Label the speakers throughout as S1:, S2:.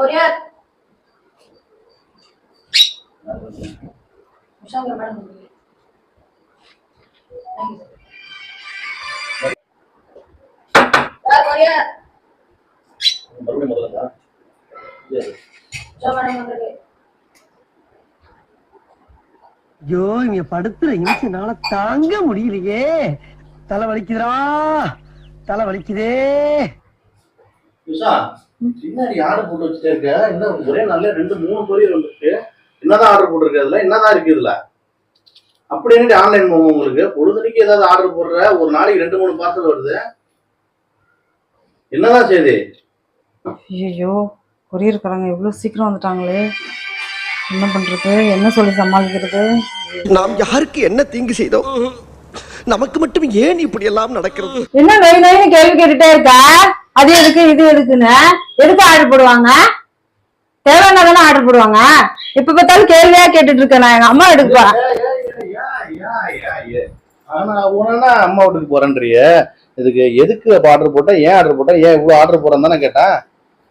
S1: Courier உஷாங்க madam courier
S2: மறுபடியும் முதல்ல
S3: ஐயோ இங்க படுத்துற இன்சுனால தாங்க முடியலையே. தலை வலிக்குதுடா, தலை வலிக்குதே.
S2: பின்னாடி ஆர்டர் போட்டு வச்சுட்டே இருக்க. இன்னும் ஒரே நாள்ல 2-3 கொரியர் வந்துருக்கு. என்னதான் ஆர்டர் போட்டிருக்கு? அதுல என்னதான் இருக்கு? இதுல அப்படி ஆன்லைன் போகும் உங்களுக்கு. பொழுதுனைக்கு ஏதாவது ஆர்டர் போடுற, ஒரு நாளைக்கு 2-3 பார்சல் வருது. என்னதான் செய்தி?
S4: ஐயோ கொரியர்காரங்க எவ்வளவு சீக்கிரம் வந்துட்டாங்களே, என்ன பண்றது, என்ன சொல்லி சமாளிக்கிறது?
S3: நாம் யாருக்கு என்ன தீங்கு செய்தோம்? நமக்கு மட்டும் ஏன் இப்படி எல்லாம் நடக்கிறது?
S4: என்ன நோய் நோய்னு கேள்வி கேட்டுட்டே இருக்க? அது எதுக்கு இது எதுக்குன்னு எதுக்கு ஆர்டர் போடுவாங்க? தேவையானதானே ஆர்டர் போடுவாங்க. இப்ப பார்த்தாலும் கேள்வியா கேட்டுட்டு இருக்கேன். நான் எங்க அம்மா வீட்டுக்கு போறேன்.
S2: ஆனா உனா அம்மா வீட்டுக்கு போறேன்றிய. இதுக்கு எதுக்கு ஆர்டர் போட்டா, ஏன் ஆர்டர் போட்டா, ஏன் இவ்வளவு ஆர்டர் போறேன்னு தானே கேட்டேன்.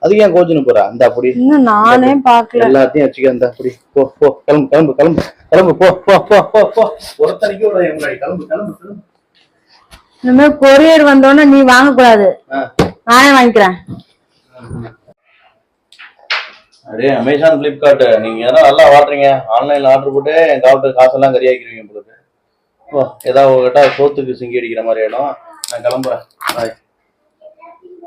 S2: அதுக்கு ஏன் கோச்சுன்னு போறா? இந்த அப்படி
S4: இன்னும் நானே பாக்கல.
S2: எல்லாத்தையும் வச்சுக்க. இந்த அப்படி போ போ, கிளம்பு கிளம்பு கிளம்பு கிளம்பு, போ போ போ போ போ. ஒருத்தனைக்கு ஒரு முன்னாடி கிளம்பு கிளம்பு கிளம்பு.
S4: இனிமே கொரியர் வந்தோடனே நீ வாங்க கூடாது, நானே வாங்கிக்கிறேன்.
S2: அதே அமேசான், பிளிப்கார்ட் நீங்க எதனா நல்லா வாட்டுறீங்க. ஆன்லைன்ல ஆர்டர் போட்டு என் காவட்டு காசெல்லாம் கறியாக்கிருவீங்க உங்களுக்கு. ஓ ஏதாவது கேட்டா சோத்துக்கு சிங்கி அடிக்கிற மாதிரி ஆயிடும். நான் கிளம்புறேன். பாய்.